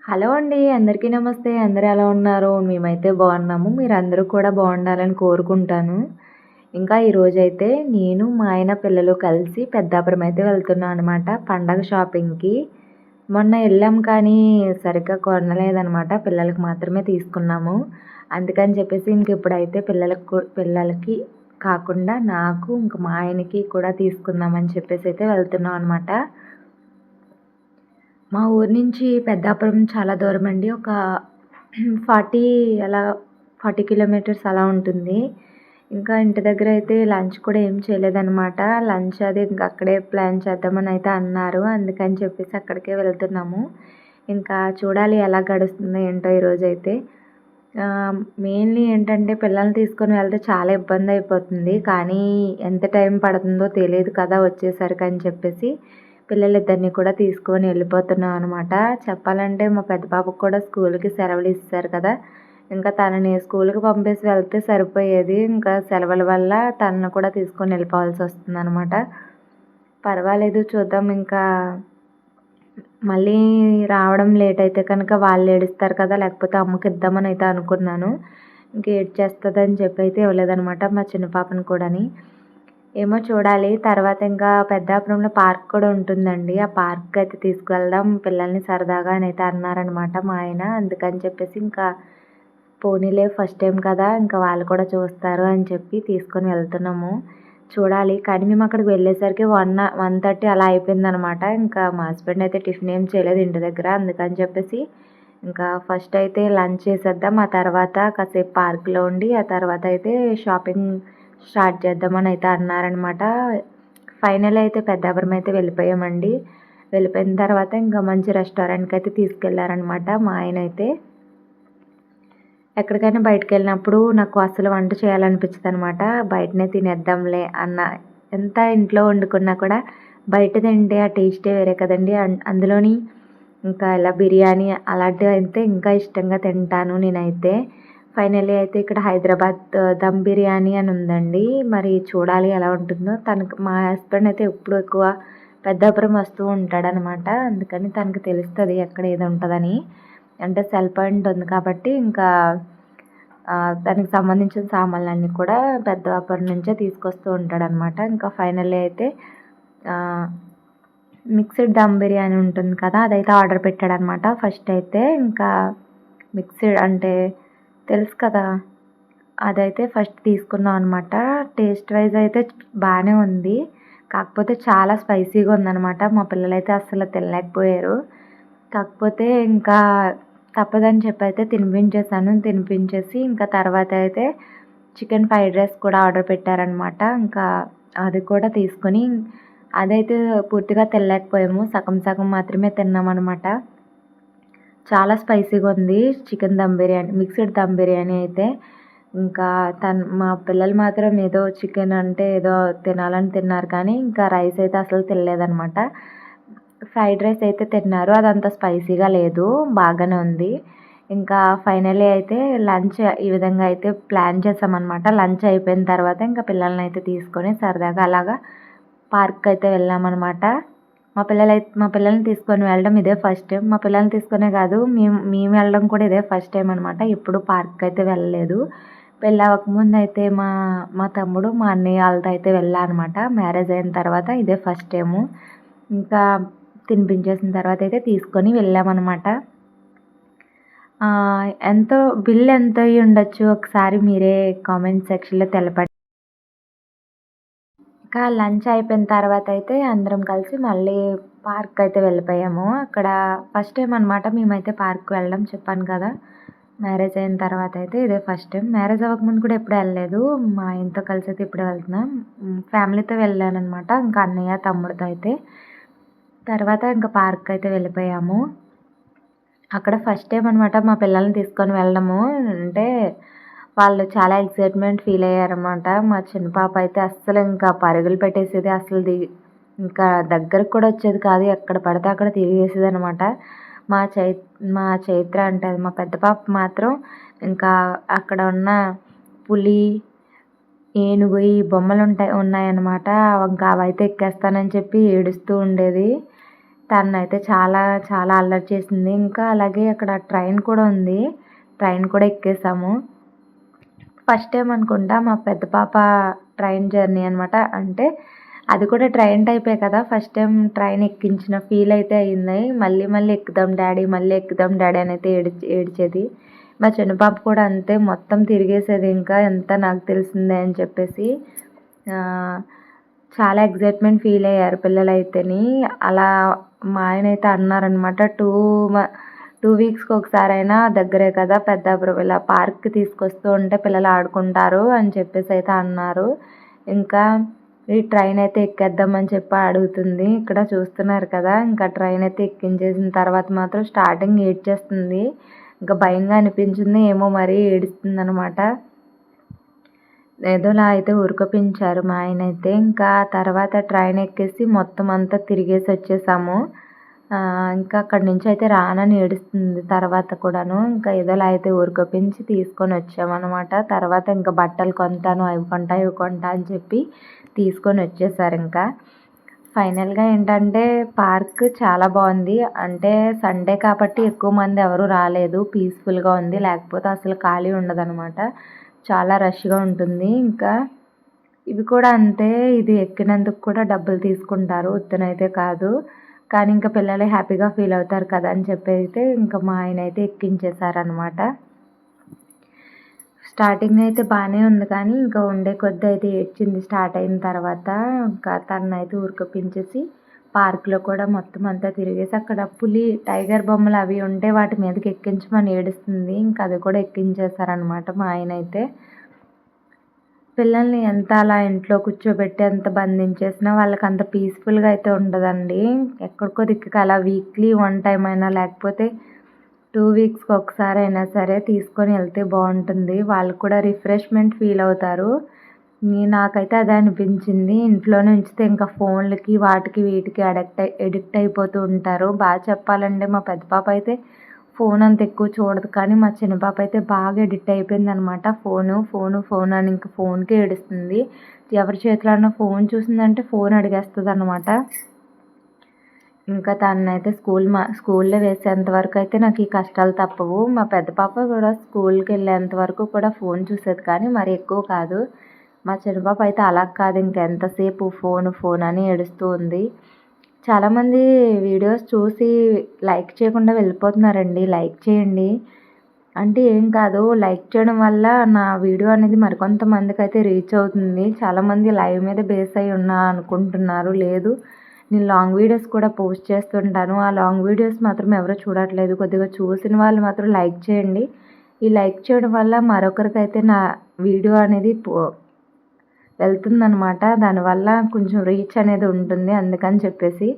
Hello అండి. అందరికీ నమస్తే. అందరూ ఎలా ఉన్నారు? మేమైతే బాగున్నాము. మీరందరూ కూడా బాగుండాలని కోరుకుంటాను. ఇంకా ఈరోజైతే నేను, మా ఆయన, పిల్లలు కలిసి పెద్దాపురం అయితే వెళ్తున్నాం అనమాట పండగ షాపింగ్‌కి. మొన్న ఎళ్ళాం కానీ సరిగ్గా కొనలేదనమాట. పిల్లలకి మాత్రమే తీసుకున్నాము. అందుకని చెప్పేసి ఇంక ఇప్పుడైతే పిల్లలకి కాకుండా నాకు, ఇంక మా ఆయనకి కూడా తీసుకుందామని చెప్పేసి అయితే వెళ్తున్నాం అనమాట. మా ఊరు నుంచి పెద్దాపురం చాలా దూరమండి. ఒక 40 అలా 40 కిలోమీటర్స్ అలా ఉంటుంది. ఇంకా ఇంటి దగ్గరైతే లంచ్ కూడా ఏం చేయలేదనమాట. లంచ్ అది ఇంక అక్కడే ప్లాన్ చేద్దామని అయితే అన్నారు. అందుకని చెప్పేసి అక్కడికే వెళ్తున్నాము. ఇంకా చూడాలి ఎలా గడుస్తుందో ఏంటో ఈరోజైతే. మెయిన్‌లీ ఏంటంటే పిల్లల్ని తీసుకొని వెళ్తే చాలా ఇబ్బందయిపోతుంది. కానీ ఎంత టైం పడుతుందో తెలీదు కదా వచ్చేసరికి చెప్పేసి పిల్లలిద్దరిని కూడా తీసుకొని వెళ్ళిపోతున్నాం అనమాట. చెప్పాలంటే మా పెద్ద పాపకు కూడా స్కూల్‌కి సెలవులు ఇచ్చేసారు కదా! ఇంకా తనని స్కూల్‌కి పంపేసి వెళ్తే సరిపోయేది. ఇంకా సెలవుల వల్ల తనను కూడా తీసుకొని వెళ్ళిపోవాల్సొస్తుందనమాట. పర్వాలేదు చూద్దాం ఇంకా మళ్ళీ రావడం లేట్ అయితే కనుక వాళ్ళు ఏడుస్తారు కదా! లేకపోతే అమ్మకిద్దామని అయితే అనుకున్నాను. ఇంక ఏడ్చేస్తదని చెప్పి అయితే ఇవ్వలేదనమాట మా చిన్న పాపని కూడాని. ఏమో చూడాలి. తర్వాత ఇంకా పెద్దాపురంలో పార్క్ కూడా ఉంటుందండి. ఆ పార్క్‌కి అయితే తీసుకువెళ్దాం పిల్లల్ని సరదాగా అని అయితే అన్నారనమాట మా ఆయన. అందుకని చెప్పేసి ఇంకా పోనీలే ఫస్ట్ టైం కదా! ఇంకా వాళ్ళు కూడా చూస్తారు అని చెప్పి తీసుకొని వెళ్తున్నాము. చూడాలి. కానీ మేము అక్కడికి వెళ్ళేసరికి 1:30 అలా అయిపోయిందనమాట. ఇంకా మా హస్బెండ్ అయితే టిఫిన్ ఏం చేయలేదు ఇంటి దగ్గర. అందుకని చెప్పేసి ఇంకా ఫస్ట్ అయితే లంచ్ చేసేద్దాం. ఆ తర్వాత కాసేపు పార్క్‌లో ఉండి ఆ తర్వాత అయితే షాపింగ్ స్టార్ట్ చేద్దామని అయితే అన్నారనమాట. ఫైనల్ అయితే పెద్దాపురం అయితే వెళ్ళిపోయామండి. వెళ్ళిపోయిన తర్వాత ఇంకా మంచి రెస్టారెంట్‌కి అయితే తీసుకెళ్లారనమాట మా ఆయన అయితే. ఎక్కడికైనా బయటికెళ్ళినప్పుడు నాకు అసలు వంట చేయాలనిపించదనమాట. బయటనే తినేద్దాంలే అన్న ఎంత ఇంట్లో వండుకున్నా కూడా బయట తింటే ఆ టేస్టే వేరే కదండీ. అందులోని ఇంకా ఇలా బిర్యానీ అలాంటివైతే ఇంకా ఇష్టంగా తింటాను నేనైతే. ఫైనల్లీ అయితే ఇక్కడ హైదరాబాద్ దమ్ బిర్యానీ అని ఉందండి. మరి చూడాలి ఎలా ఉంటుందో. మా హస్బెండ్ అయితే ఎప్పుడు ఎక్కువ పెద్దాపురం వస్తూ ఉంటాడనమాట. అందుకని తనకి తెలుస్తది ఎక్కడ ఏది ఉంటదని. అంటే సెల్ పాయింట్ ఉంది కాబట్టి ఇంకా దానికి సంబంధించిన సామాన్లన్నీ కూడా పెద్దాపురం నుంచే తీసుకొస్తూ ఉంటాడనమాట. ఇంకా ఫైనల్లీ అయితే మిక్స్డ్ దమ్ బిర్యానీ ఉంటుంది కదా! అదైతే ఆర్డర్ పెట్టాడనమాట. ఫస్ట్ అయితే ఇంకా మిక్స్డ్ అంటే తెలుసు కదా! అదైతే ఫస్ట్ తీసుకున్నాం అనమాట. టేస్ట్ వైజ్ అయితే బానే ఉంది. కాకపోతే చాలా స్పైసీగా ఉందనమాట. మా పిల్లలైతే అస్సలు తినలేకపోయారు. కాకపోతే ఇంకా తప్పదని చెప్పి అయితే తినిపించేసాను. తినిపించేసి ఇంకా తర్వాత అయితే చికెన్ ఫ్రైడ్ రైస్ కూడా ఆర్డర్ పెట్టారనమాట. ఇంకా అది కూడా తీసుకొని అదైతే పూర్తిగా తినలేకపోయాము. సగం సగం మాత్రమే తిన్నామనమాట. చాలా స్పైసీగా ఉంది చికెన్ దమ్ బిర్యానీ, మిక్స్డ్ దమ్ బిర్యానీ అయితే. ఇంకా మా పిల్లలు మాత్రం ఏదో చికెన్ అంటే ఏదో తినాలని తిన్నారు కానీ ఇంకా రైస్ అయితే అసలు తినలేదనమాట. ఫ్రైడ్ రైస్ అయితే తిన్నారు. అదంత స్పైసీగా లేదు. బాగానే ఉంది. ఇంకా ఫైనల్లీ అయితే లంచ్ ఈ విధంగా అయితే ప్లాన్ చేసామనమాట. లంచ్ అయిపోయిన తర్వాత ఇంకా పిల్లల్నైతే తీసుకొని సరదాగా అలాగా పార్క్‌కి అయితే వెళ్ళామనమాట. మా పిల్లల్ని తీసుకొని వెళ్ళడం ఇదే ఫస్ట్ టైం. మా పిల్లల్ని తీసుకొనే కాదు మేము వెళ్ళడం కూడా ఇదే ఫస్ట్ టైం అనమాట. ఎప్పుడు పార్క్‌కి అయితే వెళ్ళలేదు. పెళ్ళి అవ్వకముందు అయితే మా మా తమ్ముడు, మా అన్నయ్య వాళ్ళతో అయితే వెళ్ళా అనమాట. మ్యారేజ్ అయిన తర్వాత ఇదే ఫస్ట్ టైము. ఇంకా తినిపించేసిన తర్వాత అయితే తీసుకొని వెళ్ళామనమాట. ఎంతో బిల్ ఎంత అయ్యి ఉండొచ్చు ఒకసారి మీరే కామెంట్ సెక్షన్‌లో తెలపండి. ఇంకా లంచ్ అయిపోయిన తర్వాత అయితే అందరం కలిసి మళ్ళీ పార్క్ అయితే వెళ్ళిపోయాము. అక్కడ ఫస్ట్ టైం అనమాట మేమైతే పార్క్‌కి వెళ్ళడం చెప్పాను కదా! మ్యారేజ్ అయిన తర్వాత అయితే ఇదే ఫస్ట్ టైం. మ్యారేజ్ అవ్వకముందు కూడా ఎప్పుడు వెళ్ళలేదు. మా ఆయనతో కలిసి అయితే ఇప్పుడే వెళ్తున్నాం. ఫ్యామిలీతో వెళ్ళాననమాట. ఇంకా అన్నయ్య, తమ్ముడితో అయితే. తర్వాత ఇంకా పార్క్ అయితే వెళ్ళిపోయాము. అక్కడ ఫస్ట్ టైం అనమాట మా పిల్లల్ని తీసుకొని వెళ్ళడము. అంటే వాళ్ళు చాలా ఎక్సైట్‌మెంట్ ఫీల్ అయ్యారనమాట. మా చిన్న పాప అయితే అస్సలు ఇంకా పరుగులు పెట్టేసేది. ఇంకా దగ్గరకు కూడా వచ్చేది కాదు. ఎక్కడ పడితే అక్కడ తిరిగేసేదనమాట. మా చై మా చైత్ర అంటే మా పెద్ద పాప మాత్రం ఇంకా అక్కడ ఉన్న పులి, ఏనుగు ఈ బొమ్మలున్నాయన్నమాట. ఇంకా అవైతే ఎక్కేస్తానని చెప్పి ఏడుస్తూ ఉండేది. తనైతే చాలా చాలా అల్లరి చేసింది. ఇంకా అలాగే అక్కడ ట్రైన్ కూడా ఉంది. ట్రైన్ కూడా ఎక్కేసాము. ఫస్ట్ టైమ్ అనుకుంటా మా పెద్ద పాప ట్రైన్ జర్నీ అనమాట. అంటే అది కూడా ట్రైన్ టైపే కదా! ఫస్ట్ టైమ్ ట్రైన్ ఎక్కించిన ఫీల్ అయితే అయింది. మళ్ళీ మళ్ళీ ఎక్కుదాం డాడీ, మళ్ళీ ఎక్కుదాం డాడీ అనైతే ఏడ్చేది. మా చిన్న పాప కూడా అంతే మొత్తం తిరిగేసేది ఇంకా ఎంత నాకు తెలిసిందే అని చెప్పేసి. చాలా ఎక్సైట్‌మెంట్ ఫీల్ అయ్యారు పిల్లలైతేని. అలా మా ఆయనైతే అన్నారనమాట. 2 వీక్స్‌కి ఒకసారైనా దగ్గరే కదా పెద్దాపురం ఇలా పార్క్‌కి తీసుకొస్తూ ఉంటే పిల్లలు ఆడుకుంటారు అని చెప్పేసి అయితే అన్నారు. ఇంకా ఈ ట్రైన్ అయితే ఎక్కేద్దాం అని చెప్పి అడుగుతుంది. ఇక్కడ చూస్తున్నారు కదా! ఇంకా ట్రైన్ అయితే ఎక్కించేసిన తర్వాత మాత్రం స్టార్టింగ్ ఏడ్చేస్తుంది. ఇంకా భయంగా అనిపించింది. ఏమో మరి ఏడుస్తుందనమాట. ఏదోలా అయితే ఉరకపించారు మా ఆయనైతే. ఇంకా తర్వాత ట్రైన్ ఎక్కేసి మొత్తం అంతా తిరిగేసి వచ్చేసాము. ఇంకా అక్కడి నుంచి అయితే రానని ఏడుస్తుంది తర్వాత కూడాను. ఇంకా ఏదోలా అయితే ఉరకపించి తీసుకొని వచ్చామనమాట. తర్వాత ఇంకా బట్టలు కొంటాను, అవి కొంటా, ఇవి కొంటా అని చెప్పి తీసుకొని వచ్చేసారింకా. ఫైనల్‌గా ఏంటంటే పార్క్ చాలా బాగుంది. అంటే సండే కాబట్టి ఎక్కువ మంది ఎవరు రాలేదు. పీస్‌ఫుల్‌గా ఉంది. లేకపోతే అసలు ఖాళీ ఉండదనమాట. చాలా రష్‌గా ఉంటుంది. ఇంకా ఇవి కూడా అంతే. ఇది ఎక్కినందుకు కూడా డబ్బులు తీసుకుంటారు. ఉత్తనైతే కాదు. కానీ ఇంకా పిల్లలు హ్యాపీగా ఫీల్ అవుతారు కదా అని చెప్పి అయితే ఇంకా మా ఆయన అయితే ఎక్కించేశారనమాట. స్టార్టింగ్ అయితే బాగానే ఉంది కానీ ఇంకా ఉండే కొద్దీ అయితే ఏడ్చింది స్టార్ట్ అయిన తర్వాత. ఇంకా తననైతే ఉరకపించేసి పార్క్‌లో కూడా మొత్తం అంతా తిరిగేసి అక్కడ టైగర్ బొమ్మలు అవి ఉంటే వాటి మీదకి ఎక్కించమని ఏడుస్తుంది. ఇంకా అది కూడా ఎక్కించేశారనమాట మా ఆయనైతే. పిల్లల్ని ఎంత అలా ఇంట్లో కూర్చోబెట్టి ఎంత బంధించేసినా వాళ్ళకి అంత పీస్‌ఫుల్‌గా అయితే ఉండదండి. ఎక్కడికో దిక్కుకి అలా వీక్లీ 1 టైమ్ అయినా లేకపోతే 2 వీక్స్‌కి ఒకసారైనా సరే తీసుకొని వెళ్తే బాగుంటుంది. వాళ్ళు కూడా రిఫ్రెష్‌మెంట్ ఫీల్ అవుతారు. నాకైతే అదే అనిపించింది. ఇంట్లోనే ఉంచితే ఇంకా ఫోన్‌లకి వాటికి వీటికి ఎడిక్ట్ అయిపోతూ ఉంటారు. బాగా చెప్పాలంటే మా పెద్ద పాప అయితే ఫోన్ అంత ఎక్కువ చూడదు. కానీ మా చిన్న పాప అయితే బాగా ఎడిక్ట్ అయిపోయిందనమాట. ఫోను అని ఇంక ఫోన్‌కే ఏడుస్తుంది. ఎవరి చేతిలో అన్నా ఫోన్ చూసిందంటే ఫోన్ అడిగేస్తదనమాట. ఇంకా తననైతే స్కూల్‌లో వేసేంత వరకు అయితే నాకు ఈ కష్టాలు తప్పవు. మా పెద్ద పాప కూడా స్కూల్‌కెళ్ళేంత వరకు కూడా ఫోన్ చూసేది కానీ మరి ఎక్కువ కాదు. మా చిన్న పాప అయితే అలా కాదు ఇంక ఎంతసేపు ఫోను అని ఏడుస్తూ ఉంది. చాలామంది వీడియోస్ చూసి లైక్ చేయకుండా వెళ్ళిపోతున్నారండి. లైక్ చేయండి. అంటే ఏం కాదు. లైక్ చేయడం వల్ల నా వీడియో అనేది మరికొంతమందికైతే రీచ్ అవుతుంది. చాలామంది లైవ్ మీద బేస్ అయ్యి ఉన్నా అనుకుంటున్నారు. లేదు, నేను లాంగ్ వీడియోస్ కూడా పోస్ట్ చేస్తుంటాను. ఆ లాంగ్ వీడియోస్ మాత్రం ఎవరు చూడట్లేదు. కొద్దిగా చూసిన వాళ్ళు మాత్రం లైక్ చేయండి. ఈ లైక్ చేయడం వల్ల మరొకరికైతే నా వీడియో అనేది వెళ్తుందనమాట. దానివల్ల కొంచెం రీచ్ అనేది ఉంటుంది. అందుకని చెప్పేసి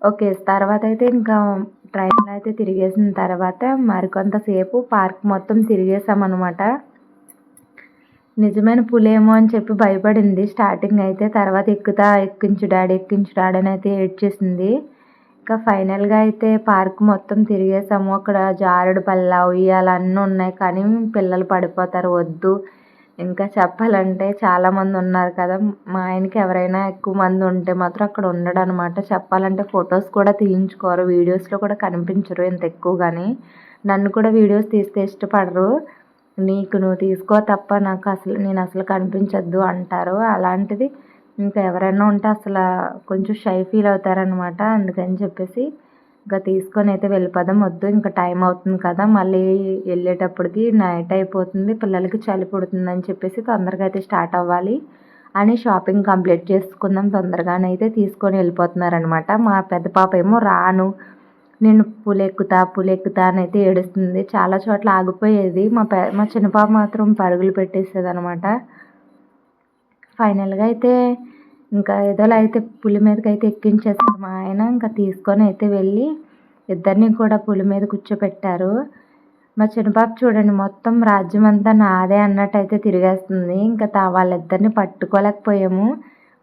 ఓకే. తర్వాత అయితే ఇంకా ట్రైన్‌లో అయితే తిరిగేసిన తర్వాత మరికొంతసేపు పార్క్ మొత్తం తిరిగేసామనమాట. నిజమైన పులేమో అని చెప్పి భయపడింది స్టార్టింగ్ అయితే. తర్వాత ఎక్కించు డాడీ అని అయితే ఏడ్చేసింది. ఇంకా ఫైనల్‌గా అయితే పార్క్ మొత్తం తిరిగేసాము. అక్కడ జారుడు బల్ల, ఉయ్యాల అన్నీ ఉన్నాయి. కానీ పిల్లలు పడిపోతారు వద్దు. ఇంకా చెప్పాలంటే చాలామంది ఉన్నారు కదా! మా ఆయనకి ఎవరైనా ఎక్కువ మంది ఉంటే మాత్రం అక్కడ ఉండడనమాట. చెప్పాలంటే ఫొటోస్ కూడా తీయించుకోరు. వీడియోస్‌లో కూడా కనిపించరు ఇంత ఎక్కువగాని. నన్ను కూడా వీడియోస్ తీస్తే ఇష్టపడరు. నువ్వు తీసుకో తప్ప నేను అసలు కనిపించొద్దు అంటారు. అలాంటిది ఇంకా ఎవరైనా ఉంటే కొంచెం షై ఫీల్ అవుతారనమాట. అందుకని చెప్పేసి ఇంకా తీసుకొని అయితే వెళ్ళిపోదాం. వద్దు ఇంకా టైం అవుతుంది కదా! మళ్ళీ వెళ్ళేటప్పటికి నైట్ అయిపోతుంది. పిల్లలకి చలి పుడుతుందని చెప్పేసి తొందరగా అయితే స్టార్ట్ అవ్వాలి అని షాపింగ్ కంప్లీట్ చేసుకుందాం తొందరగానైతే తీసుకొని వెళ్ళిపోతున్నారనమాట. మా పెద్ద పాప ఏమో రాను, నేను పులెక్కుతా అని అయితే ఏడుస్తుంది. చాలా చోట్ల ఆగిపోయేది. మా చిన్న పాప మాత్రం పరుగులు పెట్టేసేదనమాట. ఫైనల్‌గా అయితే ఇంకా ఏదోలా అయితే పులి మీదకైతే ఎక్కించేసారు మా ఆయన. ఇంకా తీసుకొని అయితే వెళ్ళి ఇద్దరిని కూడా పులి మీద కూర్చోపెట్టారు. మా చిన్న పాప చూడండి మొత్తం రాజ్యమంతా నాదే అన్నట్టయితే తిరిగేస్తుంది. ఇంకా వాళ్ళిద్దరిని పట్టుకోలేకపోయాము.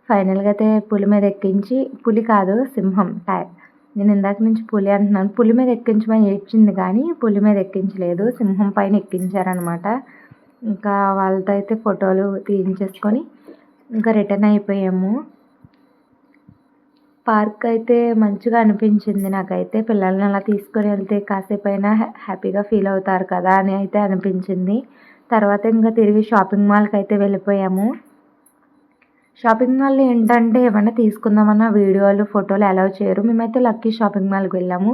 ఫైనల్‌గా అయితే పులి మీద ఎక్కించి, పులి కాదు సింహం నేను ఇందాక నుంచి పులి అంటున్నాను. పులి మీద ఎక్కించమని ఏడ్చింది కానీ పులి మీద ఎక్కించలేదు. సింహం పైన ఎక్కించారనమాట. ఇంకా వాళ్ళతో అయితే ఫోటోలు తీయించేసుకొని ఇంకా రిటర్న్ అయిపోయాము. పార్క్ అయితే మంచిగా అనిపించింది నాకైతే. పిల్లల్ని అలా తీసుకొని వెళ్తే కాసేపైనా హ్యాపీగా ఫీల్ అవుతారు కదా అని అయితే అనిపించింది. తర్వాత ఇంక తిరిగి షాపింగ్ మాల్‌కైతే వెళ్ళిపోయాము. షాపింగ్ మాల్‌లో ఏంటంటే ఏమన్నా తీసుకుందామన్నా వీడియోలు, ఫోటోలు అలౌ చేయరు. మేమైతే లక్కీ షాపింగ్ మాల్‌కి వెళ్ళాము.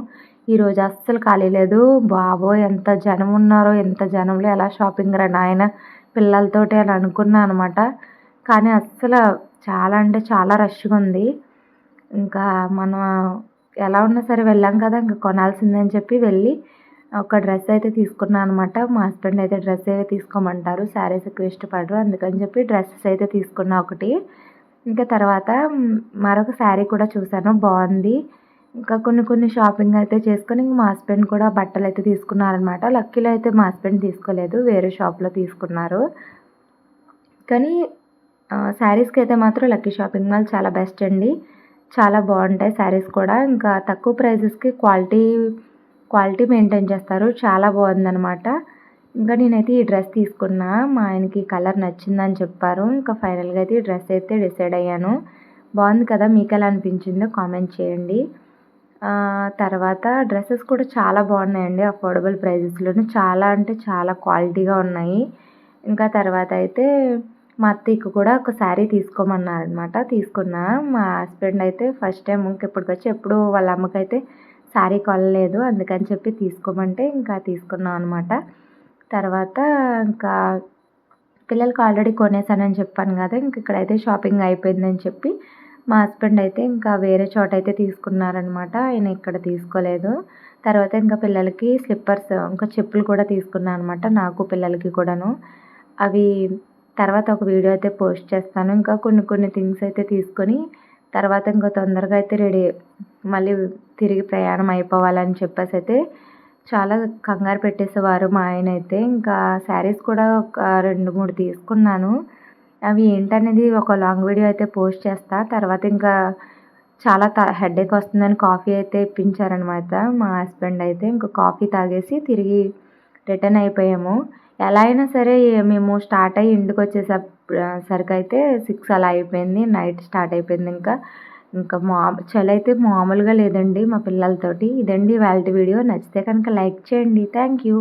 ఈరోజు అస్సలు ఖాళీ లేదు. బాబోయ్! ఎంత జనం ఉన్నారో, ఎంత జనంలో ఎలా షాపింగ్ రా నాయనా పిల్లలతోటి అని అనుకున్నా అనమాట. కానీ అస్సల చాలా అంటే చాలా రష్‌గా ఉంది. ఇంకా మనం ఎలా ఉన్నా సరే వెళ్ళాం కదా! ఇంక కొనాల్సిందే అని చెప్పి వెళ్ళి ఒక డ్రెస్ అయితే తీసుకున్నా అనమాట. మా హస్బెండ్ అయితే డ్రెస్సే తీసుకోమంటారు. శారీస్ ఎక్కువ ఇష్టపడరు. అందుకని చెప్పి డ్రెసెస్ అయితే తీసుకున్నా ఒకటి. ఇంకా తర్వాత మరొక శారీ కూడా చూసాను బావుంది. ఇంకా కొన్ని కొన్ని షాపింగ్ అయితే చేసుకొని ఇంక మా హస్బెండ్ కూడా బట్టలైతే తీసుకున్నారనమాట. లక్కీలో అయితే మా హస్బెండ్ తీసుకోలేదు. వేరే షాప్‌లో తీసుకున్నారు. కానీ శారీస్‌కైతే మాత్రం లక్కీ షాపింగ్ మాల్ చాలా బెస్ట్ అండి. చాలా బావుంటాయి శారీస్ కూడా. ఇంకా తక్కువ ప్రైజెస్‌కి క్వాలిటీ మెయింటైన్ చేస్తారు. చాలా బావుందనమాట. ఇంకా నేనైతే ఈ డ్రెస్ తీసుకున్నా. మా ఆయనకి కలర్ నచ్చిందని చెప్పారు. ఇంకా ఫైనల్‌గా అయితే ఈ డ్రెస్ అయితే డిసైడ్ అయ్యాను. బావుంది కదా! మీకెలా అనిపించిందో కామెంట్ చేయండి. తర్వాత డ్రెసెస్ కూడా చాలా బాగున్నాయండి. అఫోర్డబుల్ ప్రైజెస్‌లోనే చాలా అంటే చాలా క్వాలిటీగా ఉన్నాయి. ఇంకా తర్వాత అయితే మా అత్తయ్యకి కూడా ఒక శారీ తీసుకోమన్నారనమాట. తీసుకున్నా. మా హస్బెండ్ అయితే ఫస్ట్ టైమ్ ఇప్పటికొచ్చి ఎప్పుడు వాళ్ళ అమ్మకైతే శారీ కొనలేదు. అందుకని చెప్పి తీసుకోమంటే ఇంకా తీసుకున్నాం అనమాట. తర్వాత ఇంకా పిల్లలకి ఆల్రెడీ కొనేసానని చెప్పాను కదా! ఇంక ఇక్కడైతే షాపింగ్ అయిపోయిందని చెప్పి మా హస్బెండ్ అయితే ఇంకా వేరే చోట అయితే తీసుకున్నారనమాట. ఆయన ఇక్కడ తీసుకోలేదు. తర్వాత ఇంకా పిల్లలకి స్లిప్పర్స్ ఇంకా చెప్పులు కూడా తీసుకున్నా అనమాట. నాకు పిల్లలకి కూడాను. అవి తర్వాత ఒక వీడియో అయితే పోస్ట్ చేస్తాను. ఇంకా కొన్ని కొన్ని థింగ్స్ అయితే తీసుకొని తర్వాత ఇంకా తొందరగా అయితే మళ్ళీ తిరిగి ప్రయాణం అయిపోవాలని చెప్పేసైతే చాలా కంగారు పెట్టేసేవారు మా ఆయనైతే. ఇంకా శారీస్ కూడా ఒక 2, 3 తీసుకున్నాను. అవి ఏంటనేది ఒక లాంగ్ వీడియో అయితే పోస్ట్ చేస్తా. తర్వాత ఇంకా చాలా హెడేక్ వస్తుందని కాఫీ అయితే ఇప్పించారనమాట మా హస్బెండ్ అయితే. ఇంక కాఫీ తాగేసి తిరిగి రిటర్న్ అయిపోయాము. ఎలా అయినా సరే మేము స్టార్ట్ అయ్యి సరికైతే 6 అలా అయిపోయింది. నైట్ స్టార్ట్ అయిపోయింది ఇంకా. ఇంకా చలైతే మామూలుగా లేదండి మా పిల్లలతోటి. ఇదండి ఇవాల్టి వీడియో. నచ్చితే కనుక లైక్ చేయండి. Thank you.